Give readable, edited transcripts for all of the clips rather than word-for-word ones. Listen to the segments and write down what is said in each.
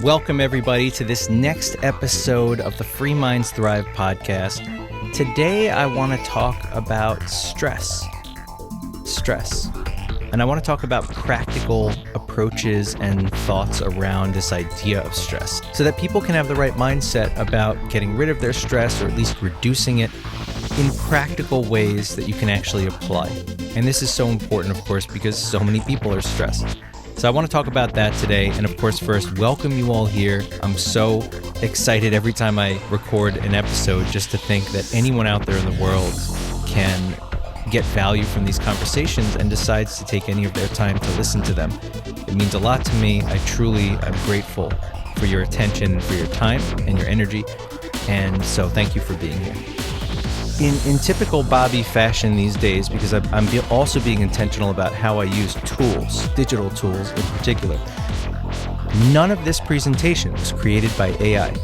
Welcome, everybody, to this next episode of the Free Minds Thrive podcast. Today, I want to talk about stress. And I want to talk about practical approaches and thoughts around this idea of stress so that people can have the right mindset about getting rid of their stress, or at least reducing it in practical ways that you can actually apply. And this is so important, of course, because so many people are stressed. So I want to talk about that today. And of course, first, welcome you all here. I'm so excited every time I record an episode just to think that anyone out there in the world can get value from these conversations and decides to take any of their time to listen to them. It means a lot to me. I truly am grateful for your attention and for your time and your energy. And so thank you for being here. In typical Bobby fashion these days, because I'm also being intentional about how I use tools, digital tools in particular, none of this presentation was created by AI.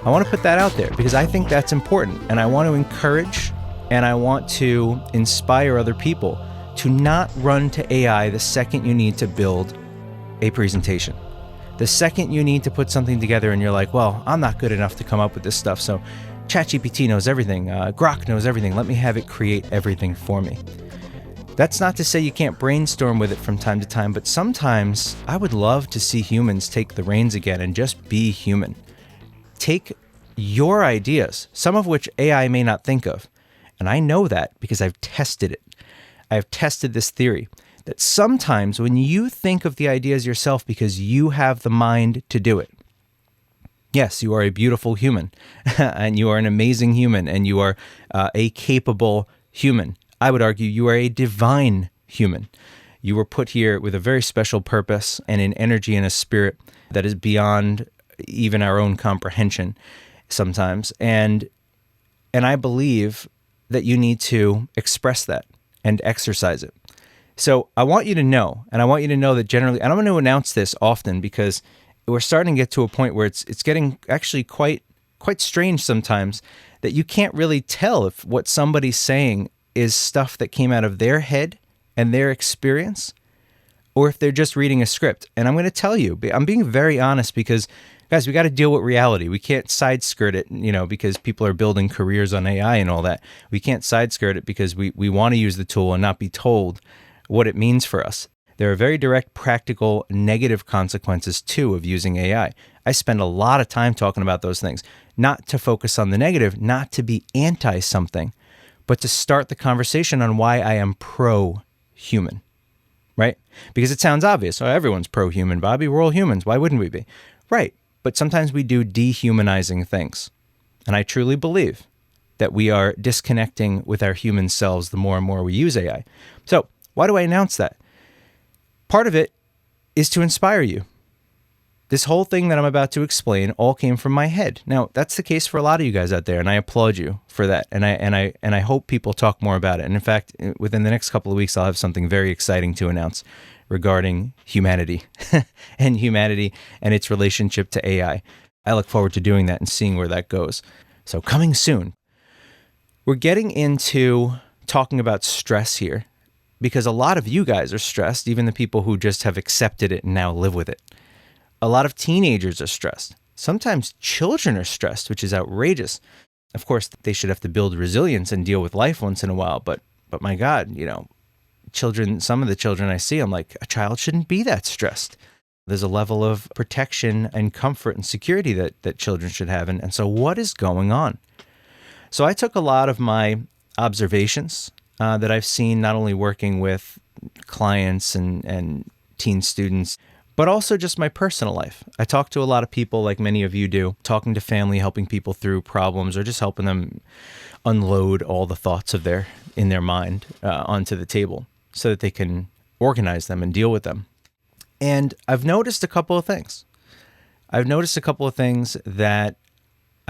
I want to put that out there because I think that's important, and I want to encourage and I want to inspire other people to not run to AI the second you need to build a presentation. The second you need to put something together and you're like, well, I'm not good enough to come up with this stuff, so ChatGPT knows everything, Grok knows everything, let me have it create everything for me. That's not to say you can't brainstorm with it from time to time, but sometimes I would love to see humans take the reins again and just be human. Take your ideas, some of which AI may not think of, and I know that because I've tested it. I have tested this theory that sometimes when you think of the ideas yourself because you have the mind to do it, yes, you are a beautiful human, and you are an amazing human, and you are a capable human. I would argue you are a divine human. You were put here with a very special purpose and an energy and a spirit that is beyond even our own comprehension sometimes. And I believe that you need to express that and exercise it. So I want you to know, and I want you to know that generally, and I'm going to announce this often because we're starting to get to a point where it's getting actually quite strange sometimes that you can't really tell if what somebody's saying is stuff that came out of their head and their experience, or if they're just reading a script. And I'm going to tell you, I'm being very honest because, guys, we got to deal with reality. We can't side skirt it, because people are building careers on AI and all that. We can't side skirt it because we want to use the tool and not be told what it means for us. There are very direct, practical, negative consequences, too, of using AI. I spend a lot of time talking about those things, not to focus on the negative, not to be anti-something, but to start the conversation on why I am pro-human, right? Because it sounds obvious. Oh, everyone's pro-human, Bobby. We're all humans. Why wouldn't we be? Right. But sometimes we do dehumanizing things. And I truly believe that we are disconnecting with our human selves the more and more we use AI. So why do I announce that? Part of it is to inspire you. This whole thing that I'm about to explain all came from my head. Now, that's the case for a lot of you guys out there, and I applaud you for that. And I hope people talk more about it. And in fact, within the next couple of weeks, I'll have something very exciting to announce regarding humanity and its relationship to AI. I look forward to doing that and seeing where that goes. So coming soon. We're getting into talking about stress here, because a lot of you guys are stressed, even the people who just have accepted it and now live with it. A lot of teenagers are stressed. Sometimes children are stressed, which is outrageous. Of course, they should have to build resilience and deal with life once in a while. But my God, children, some of the children I see, I'm like, a child shouldn't be that stressed. There's a level of protection and comfort and security that children should have. And so what is going on? So I took a lot of my observations that I've seen, not only working with clients and teen students, but also just my personal life. I talk to a lot of people, like many of you do, talking to family, helping people through problems, or just helping them unload all the thoughts in their mind onto the table so that they can organize them and deal with them. And I've noticed a couple of things. That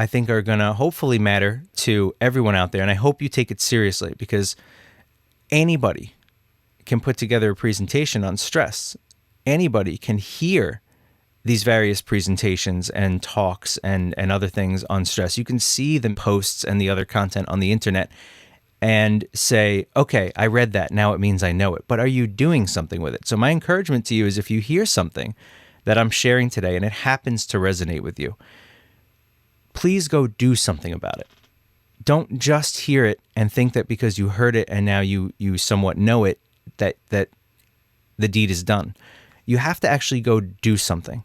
I think are going to hopefully matter to everyone out there. And I hope you take it seriously, because anybody can put together a presentation on stress. Anybody can hear these various presentations and talks and other things on stress. You can see the posts and the other content on the internet and say, okay, I read that. Now it means I know it. But are you doing something with it? So my encouragement to you is, if you hear something that I'm sharing today and it happens to resonate with you, please go do something about it. Don't just hear it and think that because you heard it and now you somewhat know it, that the deed is done. You have to actually go do something.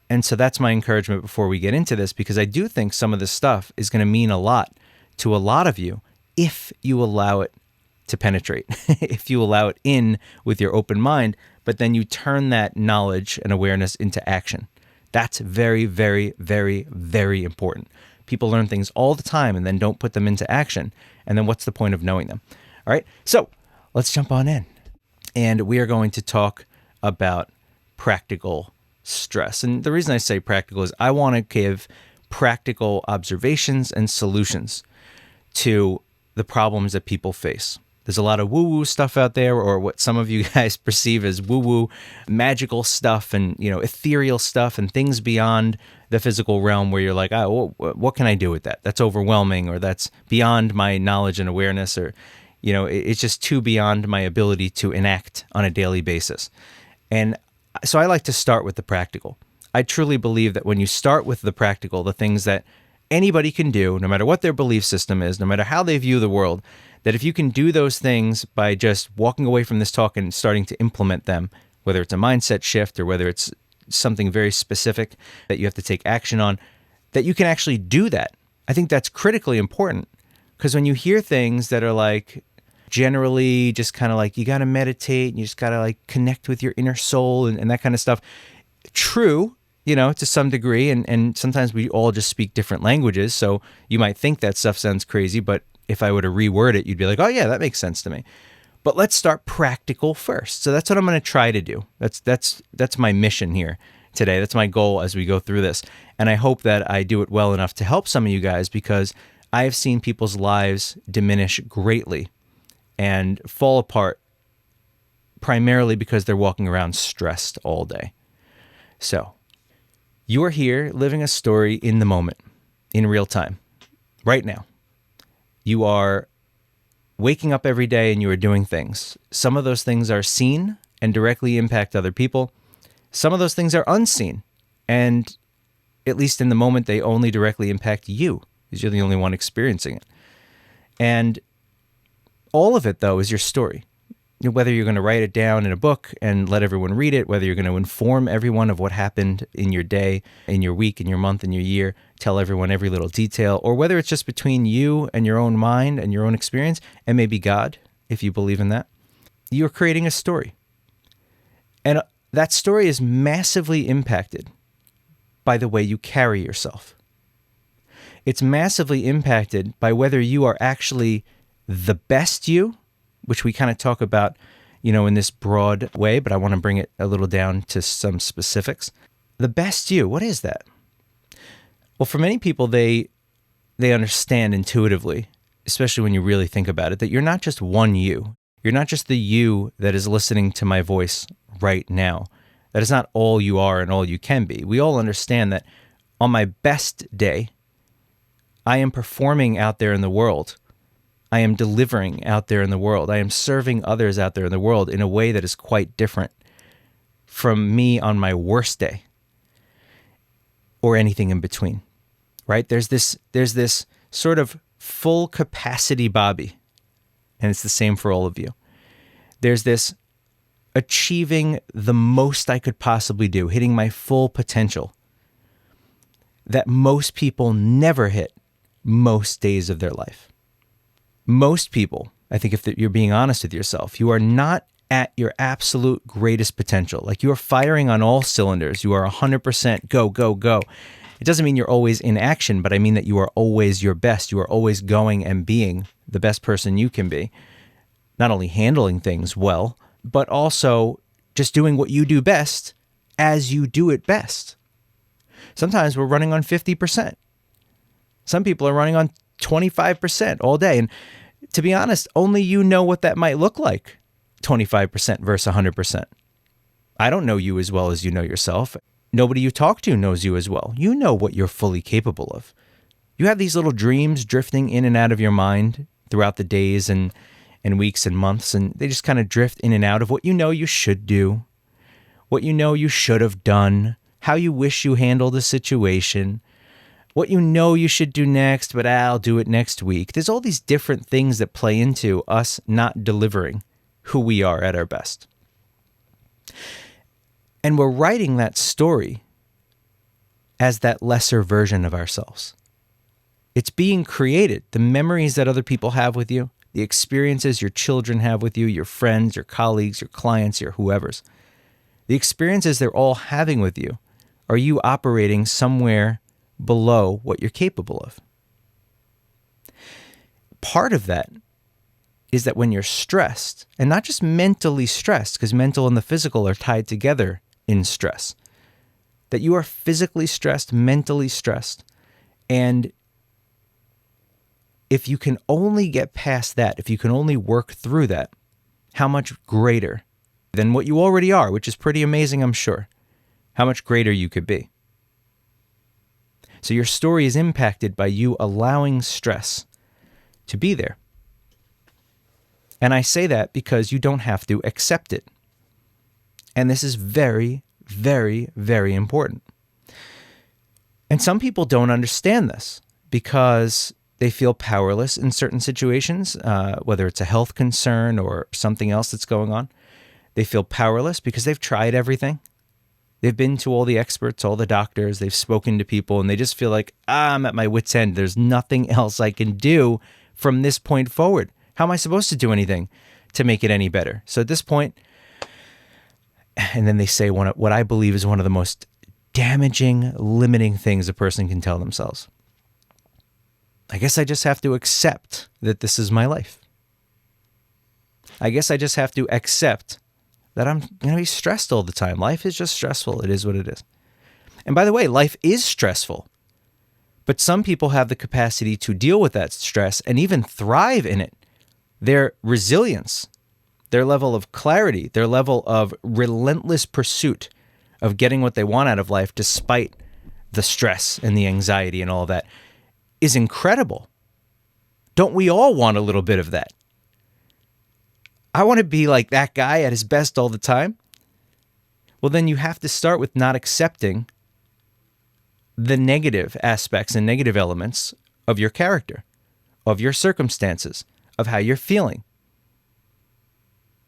And so that's my encouragement before we get into this, because I do think some of this stuff is going to mean a lot to a lot of you if you allow it to penetrate, if you allow it in with your open mind, but then you turn that knowledge and awareness into action. That's very, very, very, very important. People learn things all the time and then don't put them into action. And then what's the point of knowing them? All right, so let's jump on in. And we are going to talk about practical stress. And the reason I say practical is I want to give practical observations and solutions to the problems that people face. There's a lot of woo-woo stuff out there, or what some of you guys perceive as woo-woo, magical stuff and, ethereal stuff and things beyond the physical realm where you're like, oh, what can I do with that? That's overwhelming, or that's beyond my knowledge and awareness, or, it's just too beyond my ability to enact on a daily basis. And so I like to start with the practical. I truly believe that when you start with the practical, the things that anybody can do, no matter what their belief system is, no matter how they view the world, that if you can do those things by just walking away from this talk and starting to implement them, whether it's a mindset shift or whether it's something very specific that you have to take action on, that you can actually do that. I think that's critically important, because when you hear things that are like generally just kind of like, you got to meditate and you just got to like connect with your inner soul and that kind of stuff, true, to some degree, and sometimes we all just speak different languages, so you might think that stuff sounds crazy, but if I were to reword it, you'd be like, oh yeah, that makes sense to me. But let's start practical first. So that's what I'm going to try to do. That's my mission here today. That's my goal as we go through this. And I hope that I do it well enough to help some of you guys, because I have seen people's lives diminish greatly and fall apart primarily because they're walking around stressed all day. So you are here living a story in the moment, in real time, right now. You are waking up every day and you are doing things. Some of those things are seen and directly impact other people. Some of those things are unseen, and at least in the moment, they only directly impact you, because you're the only one experiencing it. And all of it, though, is your story. Whether you're going to write it down in a book and let everyone read it, whether you're going to inform everyone of what happened in your day, in your week, in your month, in your year, tell everyone every little detail, or whether it's just between you and your own mind and your own experience, and maybe God, if you believe in that, you're creating a story. And that story is massively impacted by the way you carry yourself. It's massively impacted by whether you are actually the best you, which we kind of talk about, in this broad way, but I want to bring it a little down to some specifics. The best you, what is that? Well, for many people, they understand intuitively, especially when you really think about it, that you're not just one you. You're not just the you that is listening to my voice right now. That is not all you are and all you can be. We all understand that on my best day, I am performing out there in the world. I am delivering out there in the world. I am serving others out there in the world in a way that is quite different from me on my worst day or anything in between, right? There's this sort of full capacity Bobby, and it's the same for all of you. There's this achieving the most I could possibly do, hitting my full potential, that most people never hit most days of their life. Most people, I think if you're being honest with yourself, you are not at your absolute greatest potential. Like you are firing on all cylinders. You are 100% go, go, go. It doesn't mean you're always in action, but I mean that you are always your best. You are always going and being the best person you can be. Not only handling things well, but also just doing what you do best as you do it best. Sometimes we're running on 50%. Some people are running on 25% all day. And to be honest, only you know what that might look like, 25% versus 100%. I don't know you as well as you know yourself. Nobody you talk to knows you as well. You know what you're fully capable of. You have these little dreams drifting in and out of your mind throughout the days and weeks and months, and they just kind of drift in and out of what you know you should do, what you know you should have done, how you wish you handled a situation, what you know you should do next, but I'll do it next week. There's all these different things that play into us not delivering who we are at our best. And we're writing that story as that lesser version of ourselves. It's being created. The memories that other people have with you, the experiences your children have with you, your friends, your colleagues, your clients, your whoever's. The experiences they're all having with you, are you operating somewhere below what you're capable of? Part of that is that when you're stressed, and not just mentally stressed, because mental and the physical are tied together in stress, that you are physically stressed, mentally stressed, and if you can only get past that, if you can only work through that, how much greater than what you already are, which is pretty amazing, I'm sure, how much greater you could be. So your story is impacted by you allowing stress to be there. And I say that because you don't have to accept it. And this is very, very, very important. And some people don't understand this because they feel powerless in certain situations, whether it's a health concern or something else that's going on. They feel powerless because they've tried everything. They've been to all the experts, all the doctors, they've spoken to people, and they just feel like, I'm at my wit's end. There's nothing else I can do from this point forward. How am I supposed to do anything to make it any better? So at this point, and then they say what I believe is one of the most damaging, limiting things a person can tell themselves. I guess I just have to accept that this is my life. I guess I just have to accept that I'm going to be stressed all the time. Life is just stressful. It is what it is. And by the way, life is stressful. But some people have the capacity to deal with that stress and even thrive in it. Their resilience, their level of clarity, their level of relentless pursuit of getting what they want out of life despite the stress and the anxiety and all of that is incredible. Don't we all want a little bit of that? I want to be like that guy at his best all the time. Well, then you have to start with not accepting the negative aspects and negative elements of your character, of your circumstances, of how you're feeling.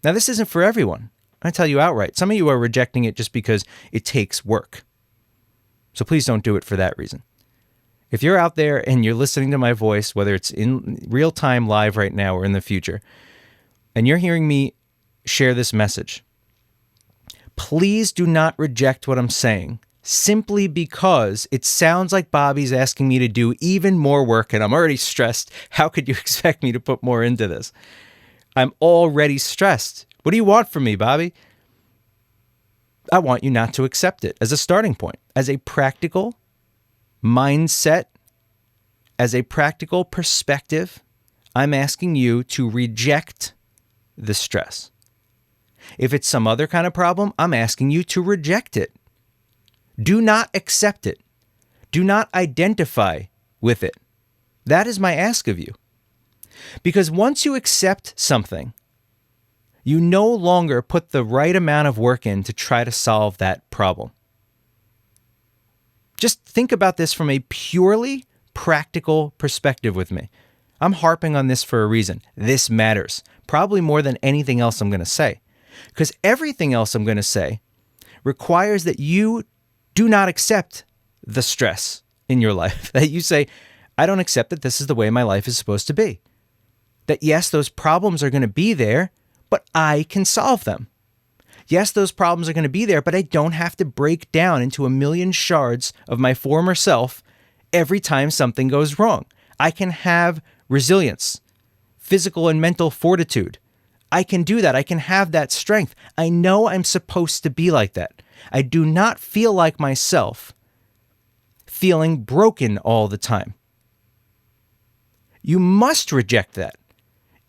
Now, this isn't for everyone. I tell you outright. Some of you are rejecting it just because it takes work. So please don't do it for that reason. If you're out there and you're listening to my voice, whether it's in real time live right now or in the future, and you're hearing me share this message, please do not reject what I'm saying simply because it sounds like Bobby's asking me to do even more work and I'm already stressed. How could you expect me to put more into this? I'm already stressed. What do you want from me, Bobby? I want you not to accept it as a starting point, as a practical mindset, as a practical perspective. I'm asking you to reject the stress. If it's some other kind of problem, I'm asking you to reject it. Do not accept it. Do not identify with it. That is my ask of you. Because once you accept something, you no longer put the right amount of work in to try to solve that problem. Just think about this from a purely practical perspective with me. I'm harping on this for a reason. This matters, probably more than anything else I'm going to say. Because everything else I'm going to say requires that you do not accept the stress in your life. That you say, I don't accept that this is the way my life is supposed to be. That yes, those problems are going to be there, but I can solve them. Yes, those problems are going to be there, but I don't have to break down into a million shards of my former self every time something goes wrong. I can have resilience, physical and mental fortitude. I can do that. I can have that strength. I know I'm supposed to be like that. I do not feel like myself feeling broken all the time. You must reject that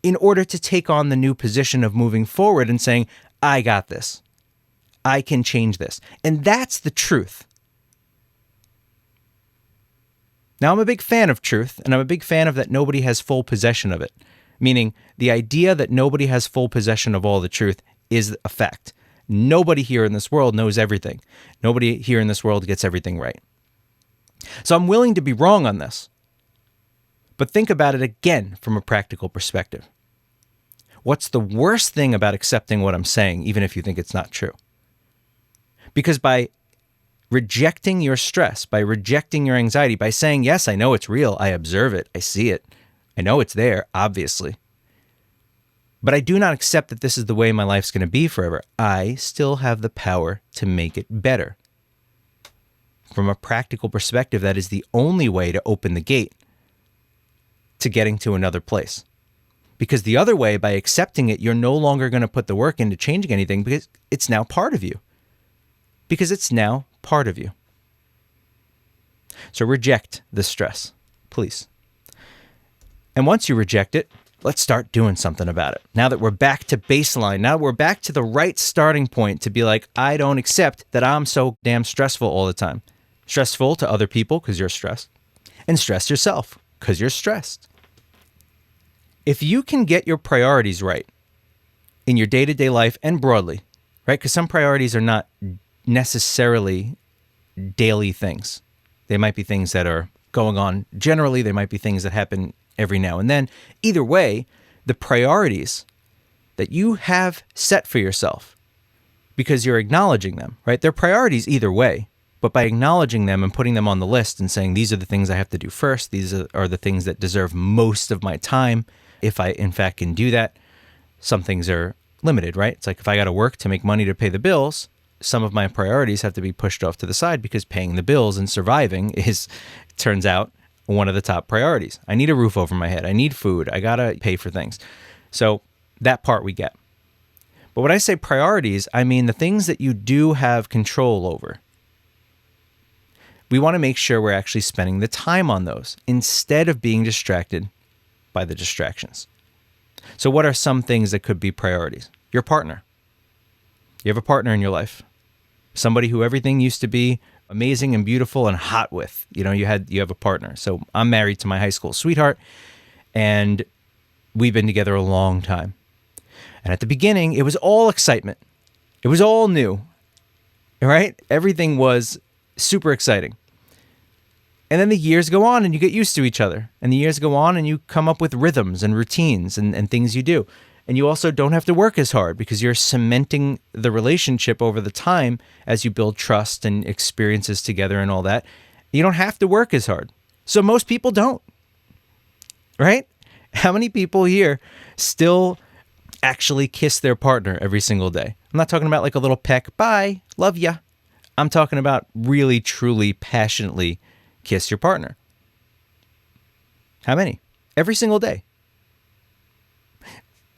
in order to take on the new position of moving forward and saying, I got this. I can change this. And that's the truth. Now, I'm a big fan of truth, and I'm a big fan of that nobody has full possession of it. Meaning, the idea that nobody has full possession of all the truth is a fact. Nobody here in this world knows everything. Nobody here in this world gets everything right. So I'm willing to be wrong on this. But think about it again from a practical perspective. What's the worst thing about accepting what I'm saying, even if you think it's not true? Because by rejecting your stress, by rejecting your anxiety, by saying, yes, I know it's real, I observe it, I see it, I know it's there, obviously, but I do not accept that this is the way my life's going to be forever. I still have the power to make it better. From a practical perspective, that is the only way to open the gate to getting to another place. Because the other way, by accepting it, you're no longer going to put the work into changing anything because it's now part of you. Because it's now part of you. So reject the stress, please. And once you reject it, let's start doing something about it. Now that we're back to baseline, now we're back to the right starting point to be like, I don't accept that I'm so damn stressful all the time. Stressful to other people because you're stressed, and stress yourself because you're stressed. If you can get your priorities right in your day-to-day life and broadly, right? Because some priorities are not necessarily daily things. They might be things that are going on generally. They might be things that happen every now and then. Either way, the priorities that you have set for yourself, because you're acknowledging them, right? They're priorities either way, but by acknowledging them and putting them on the list and saying, these are the things I have to do first. These are the things that deserve most of my time. If I, in fact, can do that, some things are limited, right? It's like if I got to work to make money to pay the bills, some of my priorities have to be pushed off to the side because paying the bills and surviving is, turns out, one of the top priorities. I need a roof over my head. I need food. I got to pay for things. So that part we get. But when I say priorities, I mean the things that you do have control over. We want to make sure we're actually spending the time on those instead of being distracted by the distractions. So what are some things that could be priorities? Your partner. You have a partner in your life. Somebody who everything used to be amazing and beautiful and hot with. You know, you have a partner. So I'm married to my high school sweetheart, and we've been together a long time. And at the beginning, it was all excitement. It was all new, right? Everything was super exciting. And then the years go on and you get used to each other. And the years go on and you come up with rhythms and routines and things you do. And you also don't have to work as hard because you're cementing the relationship over the time as you build trust and experiences together and all that. You don't have to work as hard. So most people don't, right? How many people here still actually kiss their partner every single day? I'm not talking about like a little peck, bye, love ya. I'm talking about really, truly, passionately kiss your partner. How many? Every single day.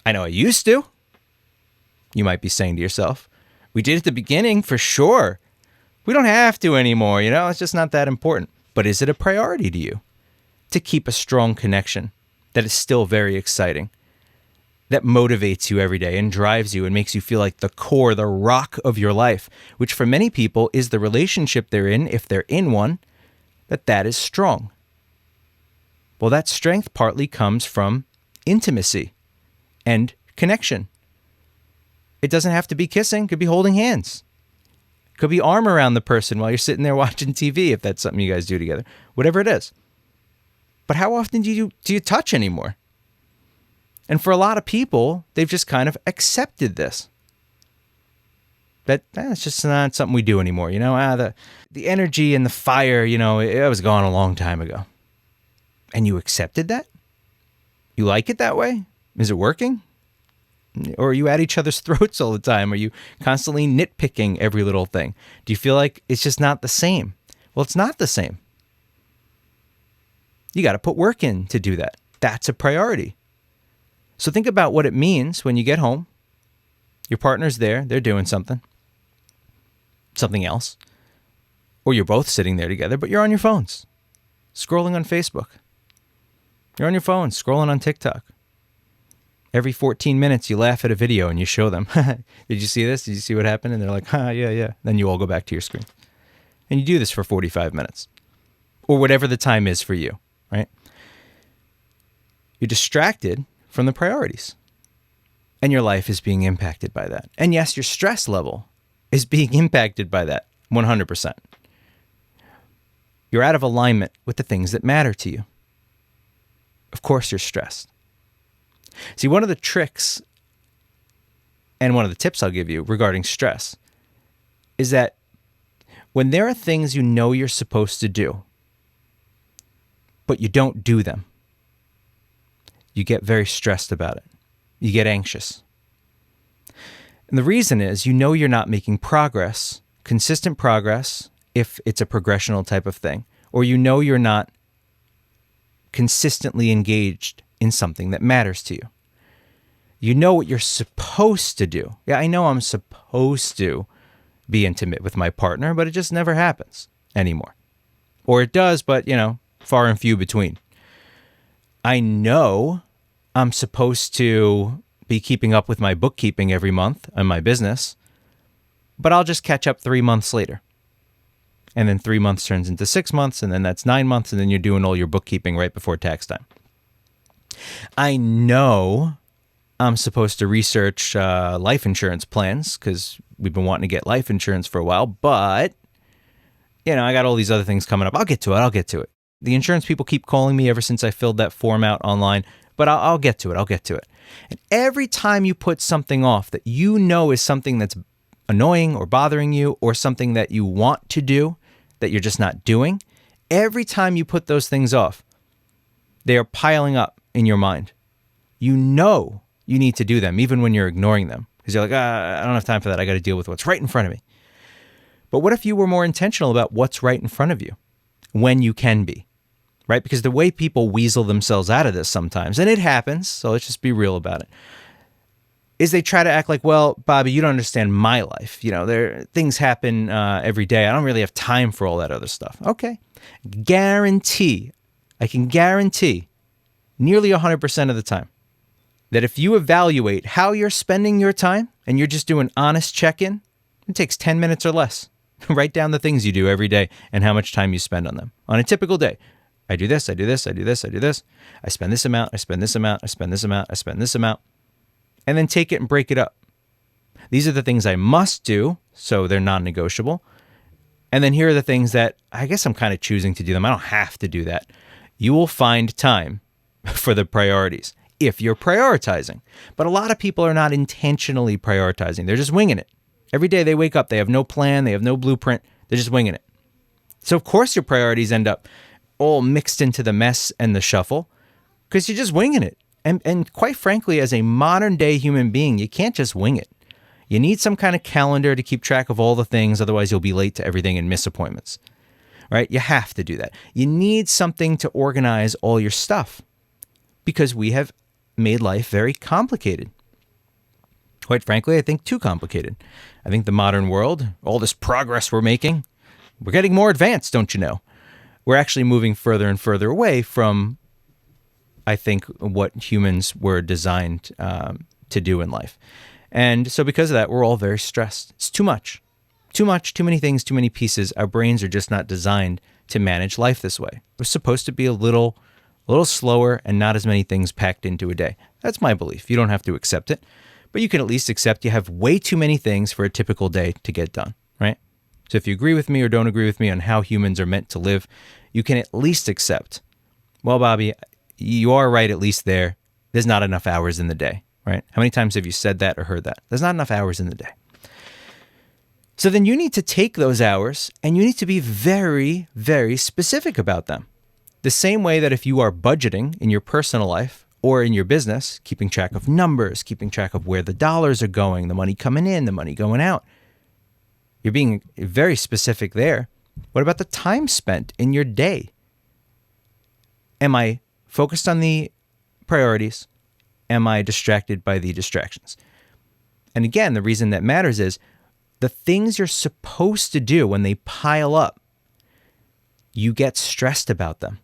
I know I used to. You might be saying to yourself, we did at the beginning for sure. We don't have to anymore, it's just not that important. But is it a priority to you to keep a strong connection that is still very exciting, that motivates you every day and drives you and makes you feel like the core, the rock of your life, which for many people is the relationship they're in, if they're in one, that is strong. Well, that strength partly comes from intimacy and connection. It doesn't have to be kissing. It could be holding hands. It could be arm around the person while you're sitting there watching TV, if that's something you guys do together. Whatever it is. But how often do you touch anymore? And for a lot of people, they've just kind of accepted this. That it's just not something we do anymore. The energy and the fire, it was gone a long time ago. And you accepted that? You like it that way? Is it working? Or are you at each other's throats all the time? Are you constantly nitpicking every little thing? Do you feel like it's just not the same? Well, it's not the same. You got to put work in to do that. That's a priority. So think about what it means when you get home. Your partner's there. They're doing something else. Or you're both sitting there together, but you're on your phones, scrolling on Facebook. You're on your phone, scrolling on TikTok. Every 14 minutes, you laugh at a video and you show them, did you see this? Did you see what happened? And they're like, yeah. Then you all go back to your screen. And you do this for 45 minutes or whatever the time is for you, right? You're distracted from the priorities. And your life is being impacted by that. And yes, your stress level is being impacted by that 100%. You're out of alignment with the things that matter to you. Of course, you're stressed. See, one of the tricks and one of the tips I'll give you regarding stress is that when there are things you know you're supposed to do, but you don't do them, you get very stressed about it. You get anxious. And the reason is you know you're not making progress, consistent progress, if it's a progressional type of thing, or you know you're not consistently engaged in something that matters to you. You know what you're supposed to do. Yeah, I know I'm supposed to be intimate with my partner, but it just never happens anymore. Or it does, but, far and few between. I know I'm supposed to be keeping up with my bookkeeping every month in my business, but I'll just catch up 3 months later. And then 3 months turns into 6 months, and then that's 9 months, and then you're doing all your bookkeeping right before tax time. I know I'm supposed to research life insurance plans because we've been wanting to get life insurance for a while, but, I got all these other things coming up. I'll get to it. The insurance people keep calling me ever since I filled that form out online, but I'll get to it. And every time you put something off that you know is something that's annoying or bothering you or something that you want to do that you're just not doing, every time you put those things off, they are piling up in your mind. You know you need to do them even when you're ignoring them because you're like, I don't have time for that. I got to deal with what's right in front of me. But what if you were more intentional about what's right in front of you when you can be, right? Because the way people weasel themselves out of this sometimes, and it happens, so let's just be real about it, is they try to act like, well, Bobby, you don't understand my life. Things happen every day. I don't really have time for all that other stuff. Okay. I can guarantee nearly 100% of the time that if you evaluate how you're spending your time and you're just doing honest check-in, it takes 10 minutes or less. Write down the things you do every day and how much time you spend on them. On a typical day, I do this, I do this, I do this, I do this. I spend this amount, I spend this amount, I spend this amount, I spend this amount. And then take it and break it up. These are the things I must do, so they're non-negotiable. And then here are the things that I guess I'm kind of choosing to do them. I don't have to do that. You will find time for the priorities if you're prioritizing. But a lot of people are not intentionally prioritizing. They're just winging it. Every day they wake up, they have no plan, they have no blueprint. They're just winging it. So of course your priorities end up all mixed into the mess and the shuffle because you're just winging it. And quite frankly, as a modern day human being, you can't just wing it. You need some kind of calendar to keep track of all the things. Otherwise, you'll be late to everything and miss appointments, right? You have to do that. You need something to organize all your stuff because we have made life very complicated. Quite frankly, I think too complicated. I think the modern world, all this progress we're making, we're getting more advanced, don't you know? We're actually moving further and further away from, I think, what humans were designed to do in life. And so because of that, we're all very stressed. It's too much, too many things, too many pieces. Our brains are just not designed to manage life this way. We're supposed to be a little slower and not as many things packed into a day. That's my belief. You don't have to accept it, but you can at least accept you have way too many things for a typical day to get done, right? So if you agree with me or don't agree with me on how humans are meant to live, you can at least accept, well, Bobby, you are right, at least there's not enough hours in the day, right? How many times have you said that or heard that? There's not enough hours in the day. So then you need to take those hours and you need to be very, very specific about them. The same way that if you are budgeting in your personal life or in your business, keeping track of numbers, keeping track of where the dollars are going, the money coming in, the money going out, you're being very specific there. What about the time spent in your day? Am I focused on the priorities? Am I distracted by the distractions? And again, the reason that matters is the things you're supposed to do when they pile up, you get stressed about them.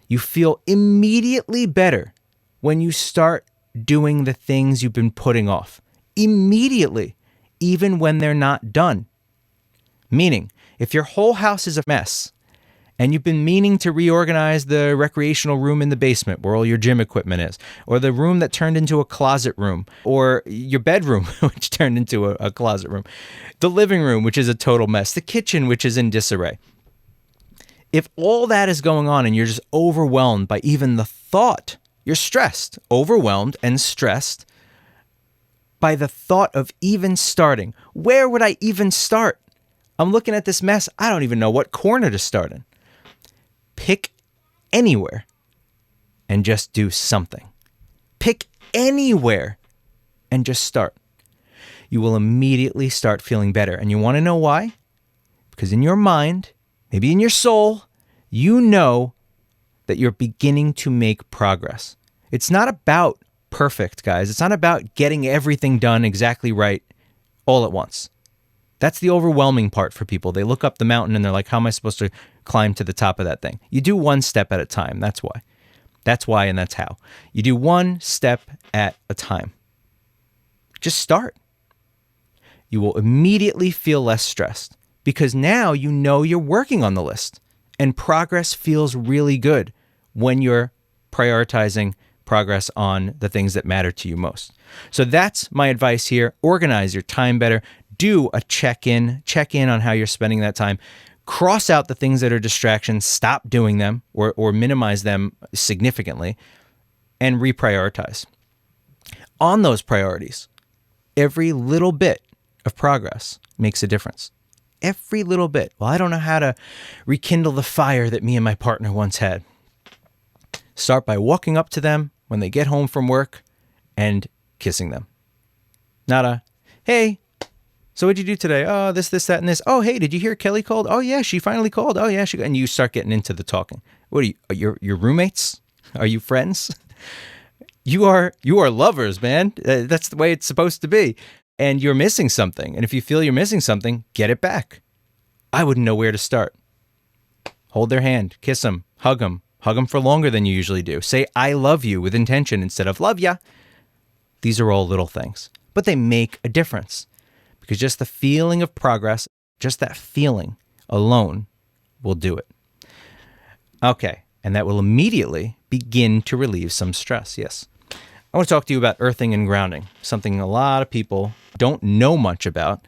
You feel immediately better when you start doing the things you've been putting off. Immediately, even when they're not done. Meaning, if your whole house is a mess and you've been meaning to reorganize the recreational room in the basement where all your gym equipment is, or the room that turned into a closet room, or your bedroom, which turned into a closet room, the living room, which is a total mess, the kitchen, which is in disarray. If all that is going on and you're just overwhelmed by even the thought, you're stressed, overwhelmed and stressed by the thought of even starting. Where would I even start? I'm looking at this mess. I don't even know what corner to start in. Pick anywhere and just do something. Pick anywhere and just start. You will immediately start feeling better. And you want to know why? Because in your mind, maybe in your soul, you know that you're beginning to make progress. It's not about perfect, guys. It's not about getting everything done exactly right all at once. That's the overwhelming part for people. They look up the mountain and they're like, how am I supposed to climb to the top of that thing? You do one step at a time. That's why. That's why and that's how. You do one step at a time. Just start. You will immediately feel less stressed because now you know you're working on the list and progress feels really good when you're prioritizing progress on the things that matter to you most. So that's my advice here. Organize your time better. Do a check-in on how you're spending that time. Cross out the things that are distractions, stop doing them or minimize them significantly, and reprioritize. On those priorities, every little bit of progress makes a difference. Every little bit. Well, I don't know how to rekindle the fire that me and my partner once had. Start by walking up to them when they get home from work and kissing them. Not a, hey, so what'd you do today? Oh, this, that, and this. Oh, hey, did you hear Kelly called? Oh, yeah, she finally called. Oh, yeah, and you start getting into the talking. What are you, your roommates? Are you friends? You are lovers, man. That's the way it's supposed to be. And you're missing something. And if you feel you're missing something, get it back. I wouldn't know where to start. Hold their hand, kiss them, hug them for longer than you usually do. Say, I love you with intention instead of love ya. These are all little things, but they make a difference. Because just the feeling of progress, just that feeling alone will do it. Okay, and that will immediately begin to relieve some stress, yes. I want to talk to you about earthing and grounding, something a lot of people don't know much about,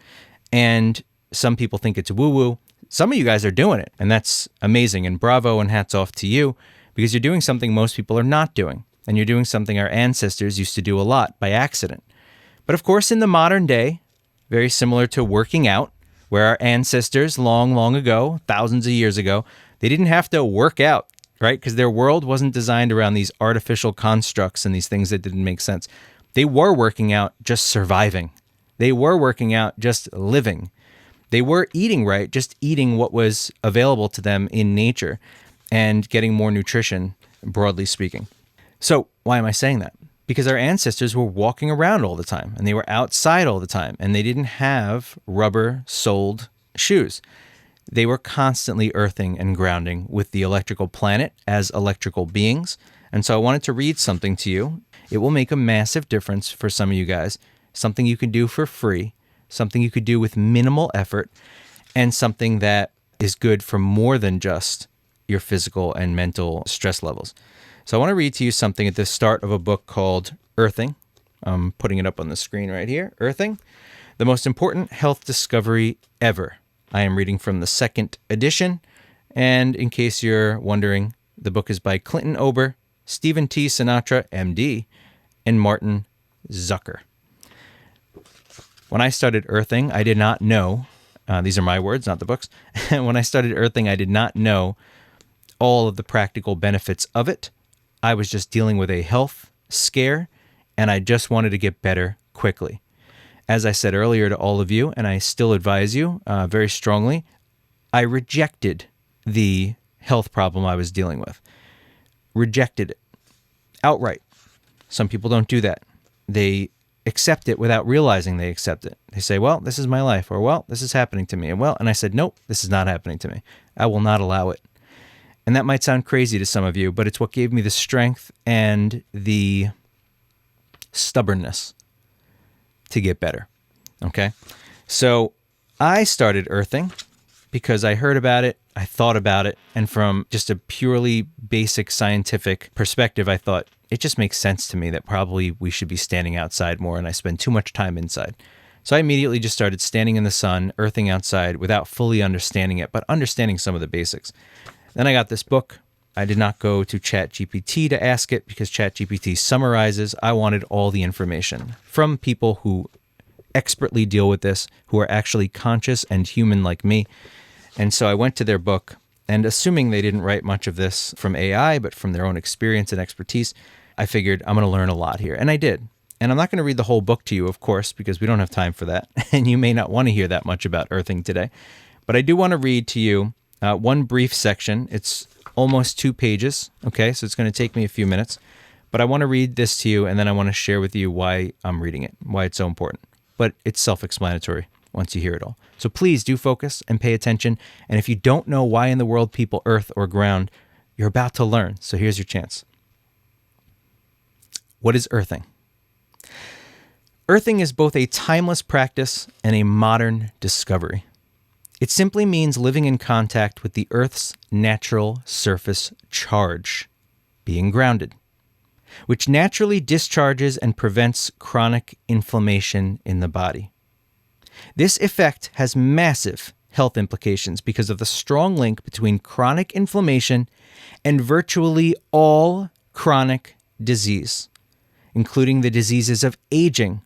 and some people think it's woo-woo. Some of you guys are doing it, and that's amazing, and bravo and hats off to you, because you're doing something most people are not doing, and you're doing something our ancestors used to do a lot by accident. But of course, in the modern day, very similar to working out, where our ancestors long, long ago, thousands of years ago, they didn't have to work out, right? Because their world wasn't designed around these artificial constructs and these things that didn't make sense. They were working out just surviving. They were working out just living. They were eating right, just eating what was available to them in nature and getting more nutrition, broadly speaking. So why am I saying that? Because our ancestors were walking around all the time and they were outside all the time and they didn't have rubber-soled shoes. They were constantly earthing and grounding with the electrical planet as electrical beings. And so I wanted to read something to you. It will make a massive difference for some of you guys, something you can do for free, something you could do with minimal effort, and something that is good for more than just your physical and mental stress levels. So I want to read to you something at the start of a book called Earthing. I'm putting it up on the screen right here. Earthing, the most important health discovery ever. I am reading from the second edition. And in case you're wondering, the book is by Clinton Ober, Stephen T. Sinatra, MD, and Martin Zucker. When I started earthing, I did not know, these are my words, not the book's. When I started earthing, I did not know all of the practical benefits of it. I was just dealing with a health scare, and I just wanted to get better quickly. As I said earlier to all of you, and I still advise you very strongly, I rejected the health problem I was dealing with. Rejected it outright. Some people don't do that. They accept it without realizing they accept it. They say, well, this is my life, or well, this is happening to me. And I said, nope, this is not happening to me. I will not allow it. And that might sound crazy to some of you, but it's what gave me the strength and the stubbornness to get better. Okay? So I started earthing because I heard about it, I thought about it, and from just a purely basic scientific perspective, I thought it just makes sense to me that probably we should be standing outside more, and I spend too much time inside. So I immediately just started standing in the sun, earthing outside without fully understanding it, but understanding some of the basics. Then I got this book. I did not go to ChatGPT to ask it because ChatGPT summarizes. I wanted all the information from people who expertly deal with this, who are actually conscious and human like me. And so I went to their book, and assuming they didn't write much of this from AI, but from their own experience and expertise, I figured I'm going to learn a lot here. And I did. And I'm not going to read the whole book to you, of course, because we don't have time for that. And you may not want to hear that much about earthing today. But I do want to read to you one brief section. It's almost 2 pages. Okay, so it's going to take me a few minutes. But I want to read this to you, and then I want to share with you why I'm reading it, why it's so important. But it's self-explanatory once you hear it all. So please do focus and pay attention. And if you don't know why in the world people earth or ground, you're about to learn. So here's your chance. What is earthing? Earthing is both a timeless practice and a modern discovery. It simply means living in contact with the Earth's natural surface charge, being grounded, which naturally discharges and prevents chronic inflammation in the body. This effect has massive health implications because of the strong link between chronic inflammation and virtually all chronic disease, including the diseases of aging,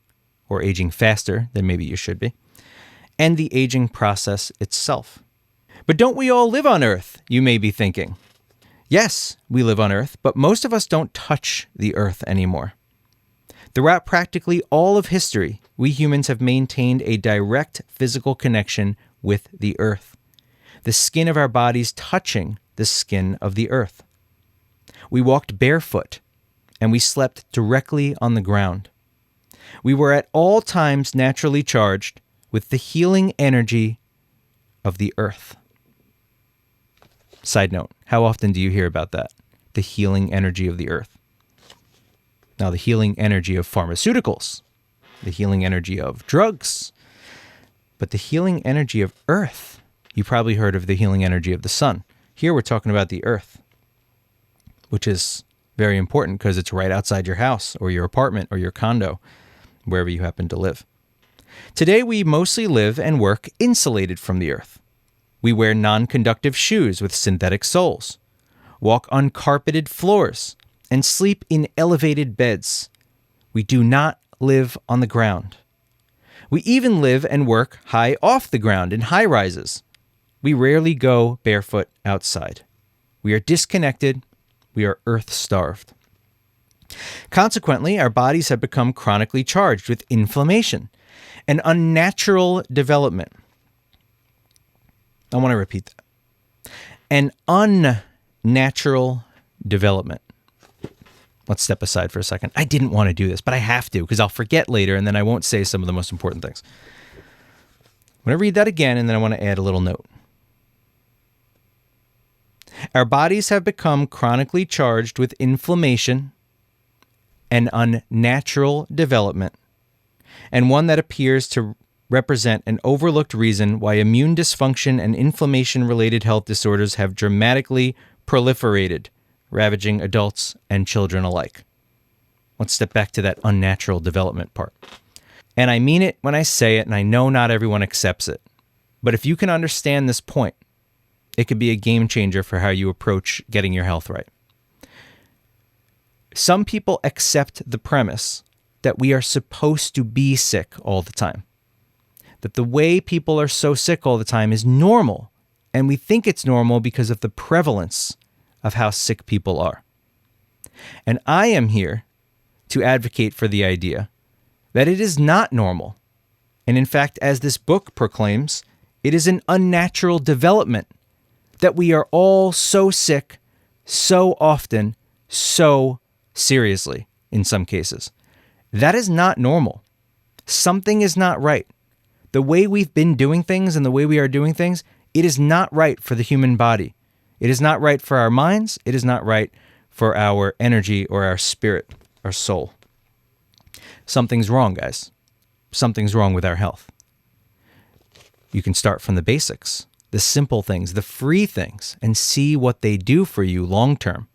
or aging faster than maybe you should be, and the aging process itself. But don't we all live on Earth, you may be thinking? Yes, we live on Earth, but most of us don't touch the Earth anymore. Throughout practically all of history, we humans have maintained a direct physical connection with the Earth, the skin of our bodies touching the skin of the Earth. We walked barefoot, and we slept directly on the ground. We were at all times naturally charged with the healing energy of the Earth. Side note, how often do you hear about that? The healing energy of the Earth. Now, the healing energy of pharmaceuticals, the healing energy of drugs, but the healing energy of Earth. You probably heard of the healing energy of the sun. Here we're talking about the Earth, which is very important because it's right outside your house or your apartment or your condo, wherever you happen to live. Today, we mostly live and work insulated from the Earth. We wear non-conductive shoes with synthetic soles, walk on carpeted floors, and sleep in elevated beds. We do not live on the ground. We even live and work high off the ground in high rises. We rarely go barefoot outside. We are disconnected. We are earth-starved. Consequently, our bodies have become chronically charged with inflammation, an unnatural development. I want to repeat that. An unnatural development. Let's step aside for a second. I didn't want to do this, but I have to because I'll forget later and then I won't say some of the most important things. I'm going to read that again and then I want to add a little note. Our bodies have become chronically charged with inflammation, an unnatural development, and one that appears to represent an overlooked reason why immune dysfunction and inflammation-related health disorders have dramatically proliferated, ravaging adults and children alike. Let's step back to that unnatural development part. And I mean it when I say it, and I know not everyone accepts it. But if you can understand this point, it could be a game changer for how you approach getting your health right. Some people accept the premise that we are supposed to be sick all the time. That the way people are so sick all the time is normal. And we think it's normal because of the prevalence of how sick people are. And I am here to advocate for the idea that it is not normal. And in fact, as this book proclaims, it is an unnatural development that we are all so sick, so often, so seriously in some cases. That is not normal. Something is not right. The way we've been doing things and the way we are doing things, it is not right for the human body. It is not right for our minds. It is not right for our energy or our spirit, our soul. Something's wrong, guys. Something's wrong with our health. You can start from the basics. the simple things, the free things, and see what they do for you long term,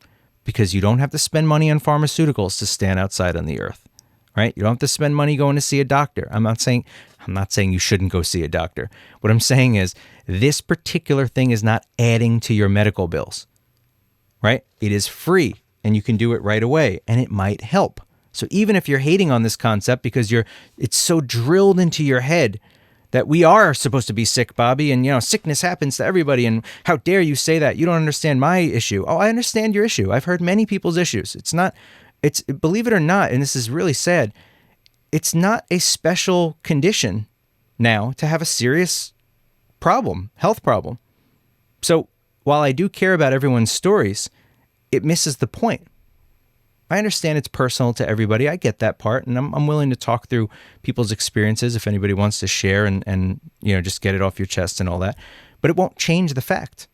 because you don't have to spend money on pharmaceuticals to stand outside on the earth, right? You don't have to spend money going to see a doctor. I'm not saying you shouldn't go see a doctor. What I'm saying is this particular thing is not adding to your medical bills, right? It is free and you can do it right away and it might help. So even if you're hating on this concept because it's so drilled into your head that we are supposed to be sick, Bobby, and sickness happens to everybody, and how dare you say that? You don't understand my issue. Oh, I understand your issue. I've heard many people's issues. It's believe it or not, and this is really sad, it's not a special condition now to have a serious problem, health problem. So while I do care about everyone's stories, it misses the point. I understand it's personal to everybody. I get that part, and I'm willing to talk through people's experiences if anybody wants to share and just get it off your chest and all that. But it won't change the fact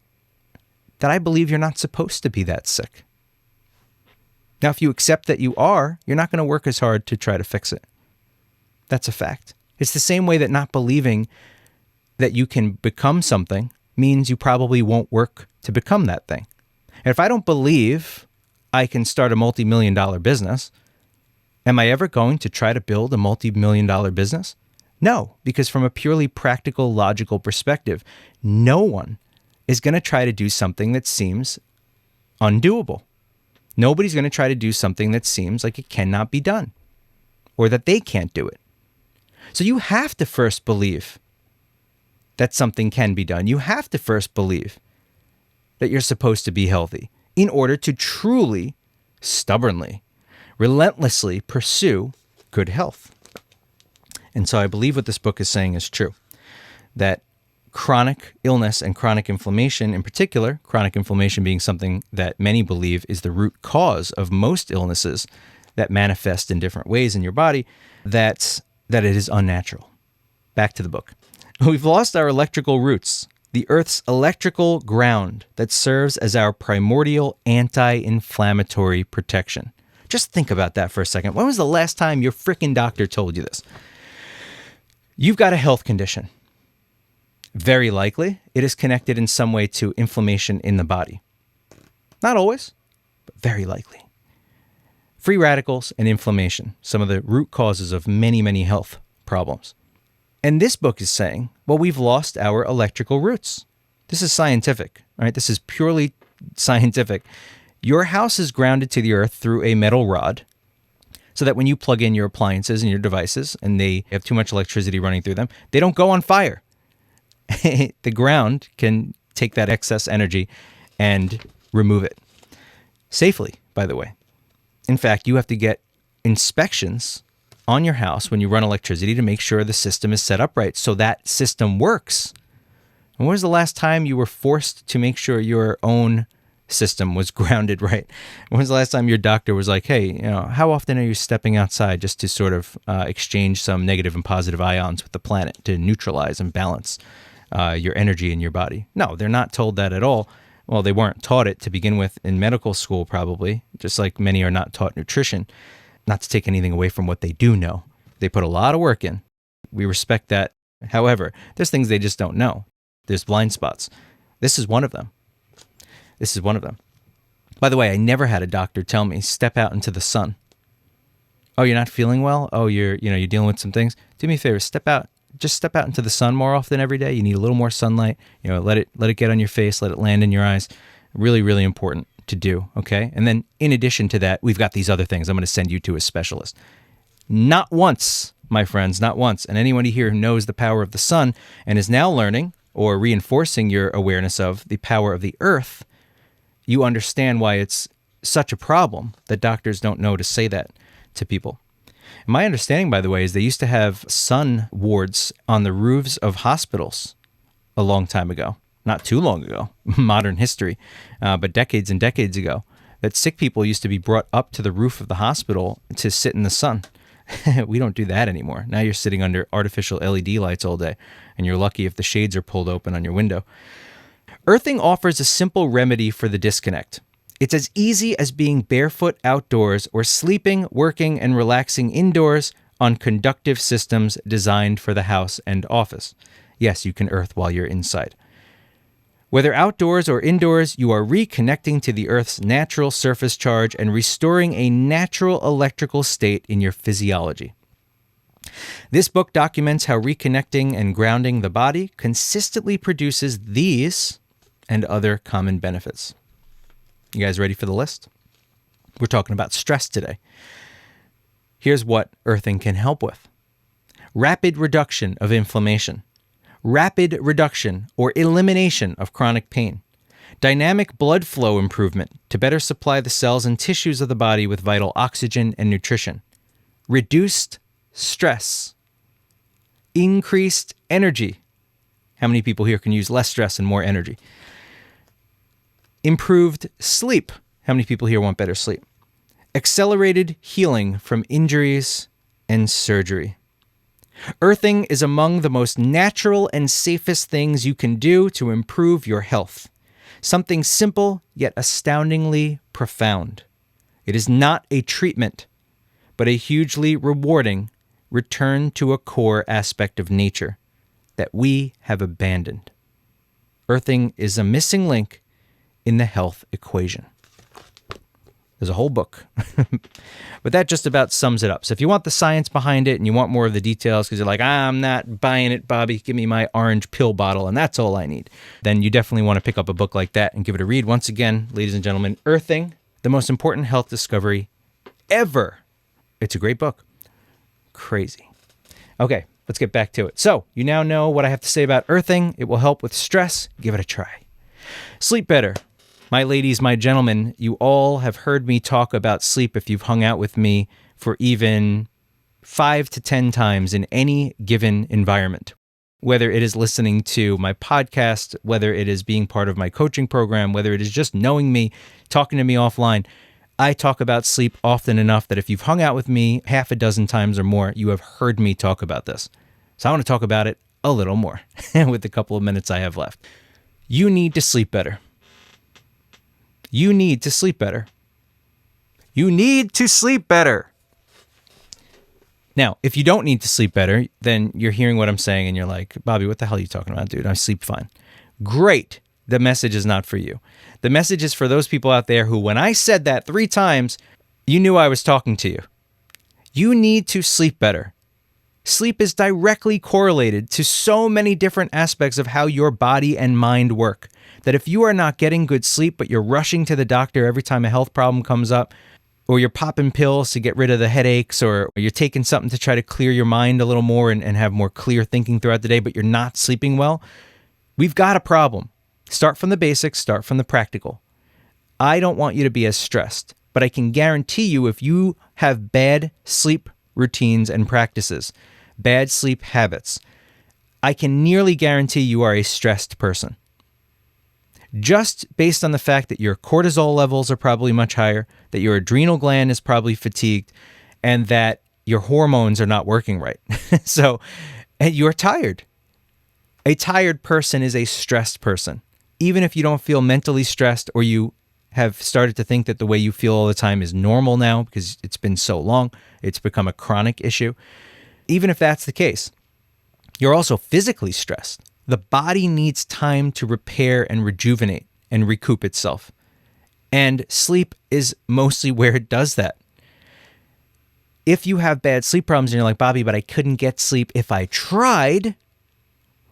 that I believe you're not supposed to be that sick. Now, if you accept that you are, you're not going to work as hard to try to fix it. That's a fact. It's the same way that not believing that you can become something means you probably won't work to become that thing. And if I don't believe I can start a multi-million-dollar business, am I ever going to try to build a multi-million-dollar business? No, because from a purely practical, logical perspective, no one is going to try to do something that seems undoable. Nobody's going to try to do something that seems like it cannot be done or that they can't do it. So you have to first believe that something can be done. You have to first believe that you're supposed to be healthy in order to truly, stubbornly, relentlessly pursue good health. And so I believe what this book is saying is true, that chronic illness and chronic inflammation in particular, chronic inflammation being something that many believe is the root cause of most illnesses that manifest in different ways in your body, that it is unnatural. Back to the book. We've lost our electrical roots, the Earth's electrical ground that serves as our primordial anti-inflammatory protection. Just think about that for a second. When was the last time your freaking doctor told you this? You've got a health condition. Very likely, it is connected in some way to inflammation in the body. Not always, but very likely. Free radicals and inflammation, some of the root causes of many, many health problems. And this book is saying, well, we've lost our electrical roots. This is scientific, right? This is purely scientific. Your house is grounded to the earth through a metal rod so that when you plug in your appliances and your devices and they have too much electricity running through them, they don't go on fire. The ground can take that excess energy and remove it safely, by the way. In fact, you have to get inspections on your house when you run electricity to make sure the system is set up right so that system works. And when was the last time you were forced to make sure your own system was grounded right? When was the last time your doctor was like, hey, how often are you stepping outside just to sort of exchange some negative and positive ions with the planet to neutralize and balance your energy in your body? No, they're not told that at all. Well, they weren't taught it to begin with in medical school, probably, just like many are not taught nutrition. Not to take anything away from what they do know. They put a lot of work in. We respect that. However, there's things they just don't know. There's blind spots. This is one of them. By the way, I never had a doctor tell me, step out into the sun. Oh, you're not feeling well? Oh, you're dealing with some things? Do me a favor, step out into the sun more often every day. You need a little more sunlight. Let it get on your face, let it land in your eyes. Really, really important to do, okay? And then in addition to that, we've got these other things. I'm going to send you to a specialist. Not once, my friends, not once. And anybody here who knows the power of the sun and is now learning or reinforcing your awareness of the power of the earth, you understand why it's such a problem that doctors don't know to say that to people. And my understanding, by the way, is they used to have sun wards on the roofs of hospitals a long time ago. Not too long ago, modern history, but decades and decades ago, that sick people used to be brought up to the roof of the hospital to sit in the sun. We don't do that anymore. Now you're sitting under artificial LED lights all day, and you're lucky if the shades are pulled open on your window. Earthing offers a simple remedy for the disconnect. It's as easy as being barefoot outdoors or sleeping, working, and relaxing indoors on conductive systems designed for the house and office. Yes, you can earth while you're inside. Whether outdoors or indoors, you are reconnecting to the Earth's natural surface charge and restoring a natural electrical state in your physiology. This book documents how reconnecting and grounding the body consistently produces these and other common benefits. You guys ready for the list? We're talking about stress today. Here's what earthing can help with. Rapid reduction of inflammation. Rapid reduction or elimination of chronic pain. Dynamic blood flow improvement to better supply the cells and tissues of the body with vital oxygen and nutrition. Reduced stress. Increased energy. How many people here can use less stress and more energy? Improved sleep. How many people here want better sleep? Accelerated healing from injuries and surgery. Earthing is among the most natural and safest things you can do to improve your health. Something simple yet astoundingly profound. It is not a treatment, but a hugely rewarding return to a core aspect of nature that we have abandoned. Earthing is a missing link in the health equation. There's a whole book. But that just about sums it up. So if you want the science behind it and you want more of the details because you're like, I'm not buying it, Bobby, give me my orange pill bottle and that's all I need, then you definitely want to pick up a book like that and give it a read. Once again, ladies and gentlemen, Earthing, the most important health discovery ever. It's a great book. Crazy. Okay, let's get back to it. So you now know what I have to say about earthing. It will help with stress. Give it a try. Sleep better. My ladies, my gentlemen, you all have heard me talk about sleep if you've hung out with me for even 5 to 10 times in any given environment. Whether it is listening to my podcast, whether it is being part of my coaching program, whether it is just knowing me, talking to me offline, I talk about sleep often enough that if you've hung out with me half a dozen times or more, you have heard me talk about this. So I want to talk about it a little more with the couple of minutes I have left. You need to sleep better. You need to sleep better. You need to sleep better. Now, if you don't need to sleep better, then you're hearing what I'm saying and you're like, Bobby, what the hell are you talking about, dude? I sleep fine. Great. The message is not for you. The message is for those people out there who, when I said that 3 times, you knew I was talking to you. You need to sleep better. Sleep is directly correlated to so many different aspects of how your body and mind work, that if you are not getting good sleep, but you're rushing to the doctor every time a health problem comes up, or you're popping pills to get rid of the headaches, or you're taking something to try to clear your mind a little more and have more clear thinking throughout the day, but you're not sleeping well, we've got a problem. Start from the basics, start from the practical. I don't want you to be as stressed, but I can guarantee you if you have bad sleep routines and practices, bad sleep habits, I can nearly guarantee you are a stressed person. Just based on the fact that your cortisol levels are probably much higher, that your adrenal gland is probably fatigued, and that your hormones are not working right. So, and you're tired. A tired person is a stressed person. Even if you don't feel mentally stressed or you have started to think that the way you feel all the time is normal now because it's been so long, it's become a chronic issue. Even if that's the case, you're also physically stressed. The body needs time to repair and rejuvenate and recoup itself. And sleep is mostly where it does that. If you have bad sleep problems and you're like, Bobby, but I couldn't get sleep if I tried,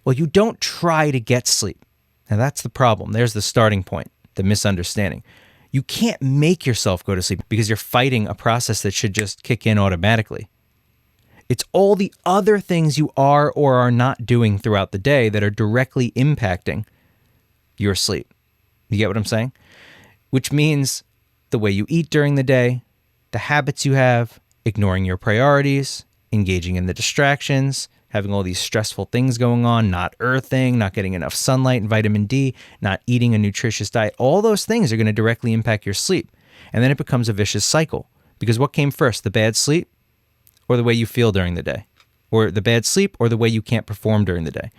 well, you don't try to get sleep. Now that's the problem. There's the starting point, the misunderstanding. You can't make yourself go to sleep because you're fighting a process that should just kick in automatically. It's all the other things you are or are not doing throughout the day that are directly impacting your sleep. You get what I'm saying? Which means the way you eat during the day, the habits you have, ignoring your priorities, engaging in the distractions, having all these stressful things going on, not earthing, not getting enough sunlight and vitamin D, not eating a nutritious diet. All those things are going to directly impact your sleep. And then it becomes a vicious cycle. Because what came first, the bad sleep or the way you feel during the day? Or the bad sleep or the way you can't perform during the day?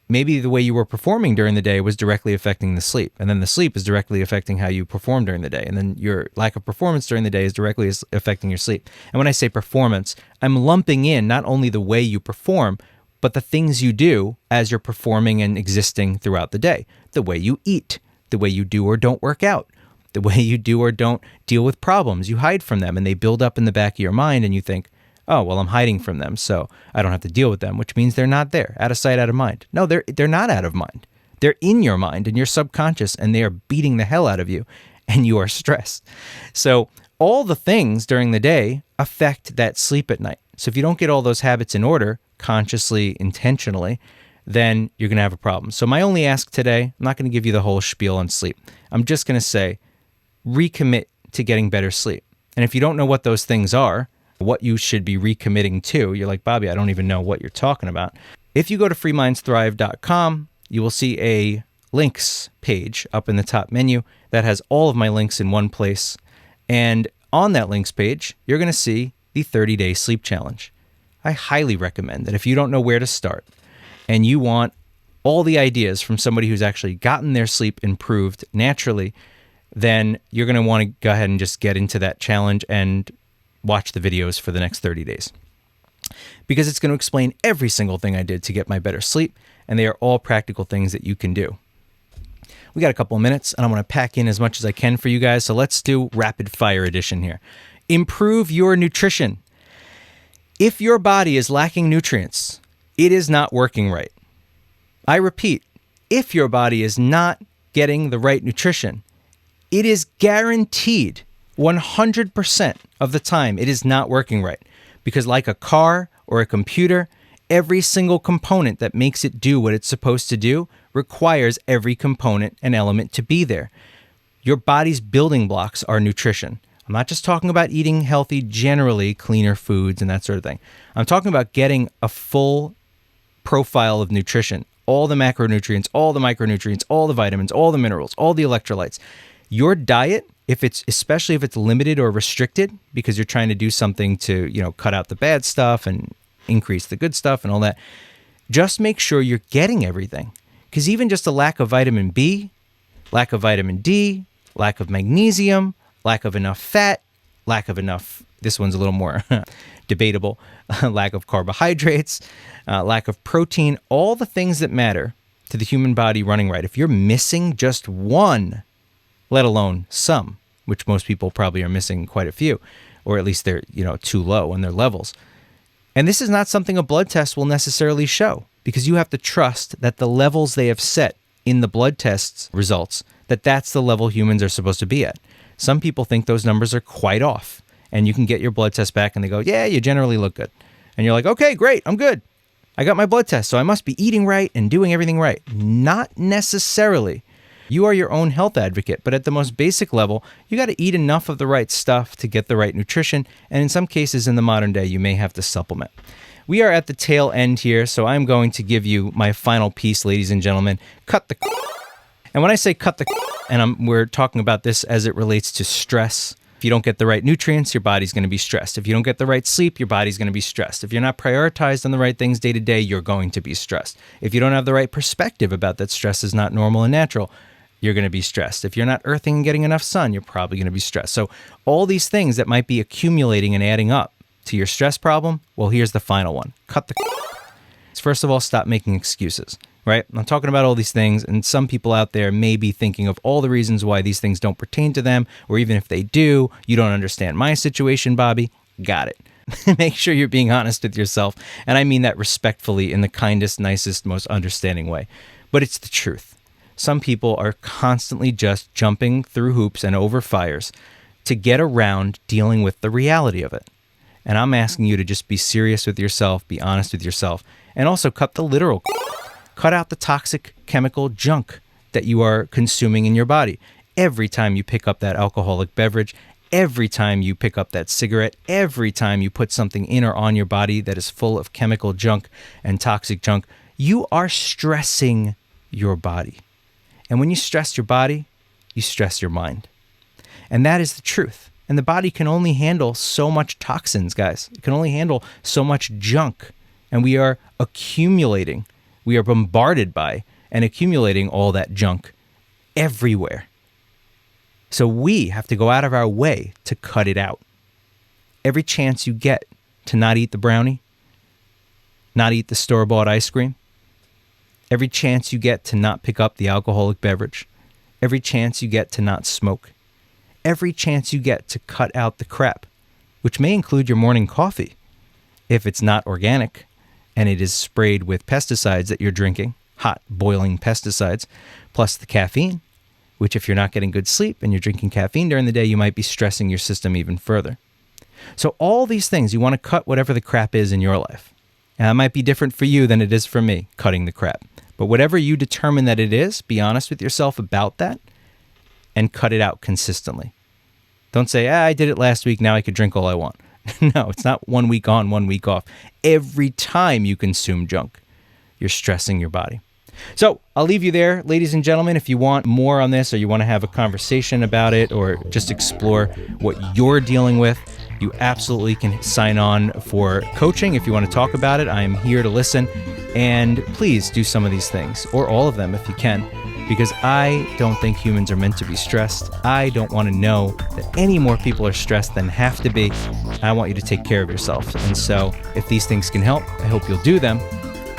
Maybe the way you were performing during the day was directly affecting the sleep. And then the sleep is directly affecting how you perform during the day. And then your lack of performance during the day is directly affecting your sleep. And when I say performance, I'm lumping in not only the way you perform, but the things you do as you're performing and existing throughout the day. The way you eat, the way you do or don't work out, the way you do or don't deal with problems. You hide from them and they build up in the back of your mind and you think, oh, well, I'm hiding from them, so I don't have to deal with them, which means they're not there. Out of sight, out of mind. No, they're not out of mind. They're in your mind and your subconscious, and they are beating the hell out of you, and you are stressed. So all the things during the day affect that sleep at night. So if you don't get all those habits in order, consciously, intentionally, then you're going to have a problem. So my only ask today, I'm not going to give you the whole spiel on sleep. I'm just going to say, recommit to getting better sleep. And if you don't know what those things are, what you should be recommitting to, you're like, Bobby, I don't even know what you're talking about. If you go to freemindsthrive.com, you will see a links page up in the top menu that has all of my links in one place. And on that links page, you're going to see the 30-day sleep challenge. I highly recommend that if you don't know where to start and you want all the ideas from somebody who's actually gotten their sleep improved naturally, then you're going to want to go ahead and just get into that challenge and watch the videos for the next 30 days. Because it's going to explain every single thing I did to get my better sleep, and they are all practical things that you can do. We got a couple of minutes, and I want to pack in as much as I can for you guys, so let's do rapid fire edition here. Improve your nutrition. If your body is lacking nutrients, it is not working right. I repeat, if your body is not getting the right nutrition, it is guaranteed 100% of the time it is not working right. Because like a car or a computer, every single component that makes it do what it's supposed to do requires every component and element to be there. Your body's building blocks are nutrition. I'm not just talking about eating healthy, generally cleaner foods and that sort of thing. I'm talking about getting a full profile of nutrition, all the macronutrients, all the micronutrients, all the vitamins, all the minerals, all the electrolytes. Your diet, especially if it's limited or restricted, because you're trying to do something to, cut out the bad stuff and increase the good stuff and all that, just make sure you're getting everything. Because even just a lack of vitamin B, lack of vitamin D, lack of magnesium, lack of enough fat, lack of enough, this one's a little more debatable, lack of carbohydrates, lack of protein, all the things that matter to the human body running right. If you're missing just one, let alone some, which most people probably are missing quite a few, or at least they're, too low in their levels. And this is not something a blood test will necessarily show, because you have to trust that the levels they have set in the blood test's results, that's the level humans are supposed to be at. Some people think those numbers are quite off, and you can get your blood test back and they go, yeah, you generally look good. And you're like, okay, great, I'm good. I got my blood test, so I must be eating right and doing everything right. Not necessarily. You are your own health advocate, but at the most basic level, you got to eat enough of the right stuff to get the right nutrition, and in some cases in the modern day, you may have to supplement. We are at the tail end here, so I'm going to give you my final piece, ladies and gentlemen. Cut the. And when I say cut the, and we're talking about this as it relates to stress. If you don't get the right nutrients, your body's going to be stressed. If you don't get the right sleep, your body's going to be stressed. If you're not prioritized on the right things day to day, you're going to be stressed. If you don't have the right perspective about that stress is not normal and natural, you're going to be stressed. If you're not earthing and getting enough sun, you're probably going to be stressed. So all these things that might be accumulating and adding up to your stress problem, well, here's the final one. Cut the. First of all, stop making excuses, right? I'm talking about all these things, and some people out there may be thinking of all the reasons why these things don't pertain to them, or even if they do, you don't understand my situation, Bobby. Got it. Make sure you're being honest with yourself, and I mean that respectfully in the kindest, nicest, most understanding way. But it's the truth. Some people are constantly just jumping through hoops and over fires to get around dealing with the reality of it. And I'm asking you to just be serious with yourself, be honest with yourself, and also cut the literal. Cut out the toxic chemical junk that you are consuming in your body. Every time you pick up that alcoholic beverage, every time you pick up that cigarette, every time you put something in or on your body that is full of chemical junk and toxic junk, you are stressing your body. And when you stress your body, you stress your mind. And that is the truth. And the body can only handle so much toxins, guys. It can only handle so much junk. And we are accumulating. We are bombarded by and accumulating all that junk everywhere. So we have to go out of our way to cut it out. Every chance you get to not eat the brownie, not eat the store-bought ice cream, every chance you get to not pick up the alcoholic beverage, every chance you get to not smoke, every chance you get to cut out the crap, which may include your morning coffee if it's not organic and it is sprayed with pesticides that you're drinking, hot, boiling pesticides, plus the caffeine, which if you're not getting good sleep and you're drinking caffeine during the day, you might be stressing your system even further. So all these things, you want to cut whatever the crap is in your life. Now, it might be different for you than it is for me, cutting the crap. But whatever you determine that it is, be honest with yourself about that and cut it out consistently. Don't say, I did it last week, now I could drink all I want. No, it's not 1 week on, 1 week off. Every time you consume junk, you're stressing your body. So I'll leave you there, ladies and gentlemen. If you want more on this or you want to have a conversation about it or just explore what you're dealing with, you absolutely can sign on for coaching. If you want to talk about it, I am here to listen. And please do some of these things, or all of them if you can, because I don't think humans are meant to be stressed. I don't want to know that any more people are stressed than have to be. I want you to take care of yourself. And so if these things can help, I hope you'll do them.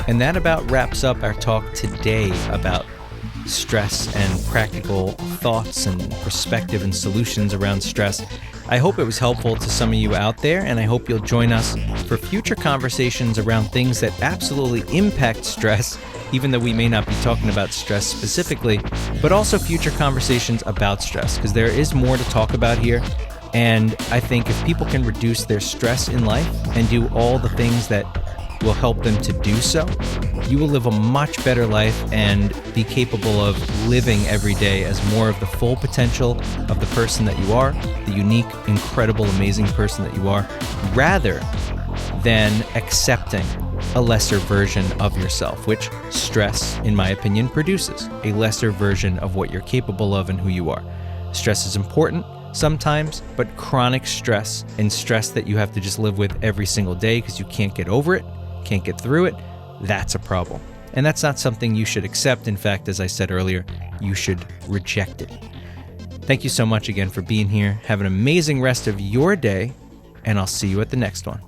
And that about wraps up our talk today about stress and practical thoughts and perspective and solutions around stress. I hope it was helpful to some of you out there, and I hope you'll join us for future conversations around things that absolutely impact stress, even though we may not be talking about stress specifically, but also future conversations about stress, because there is more to talk about here. And I think if people can reduce their stress in life and do all the things that will help them to do so, you will live a much better life and be capable of living every day as more of the full potential of the person that you are, the unique, incredible, amazing person that you are, rather than accepting a lesser version of yourself, which stress, in my opinion, produces a lesser version of what you're capable of and who you are. Stress is important sometimes, but chronic stress and stress that you have to just live with every single day because you can't get over it, can't get through it, that's a problem. And that's not something you should accept. In fact, as I said earlier, you should reject it. Thank you so much again for being here. Have an amazing rest of your day, and I'll see you at the next one.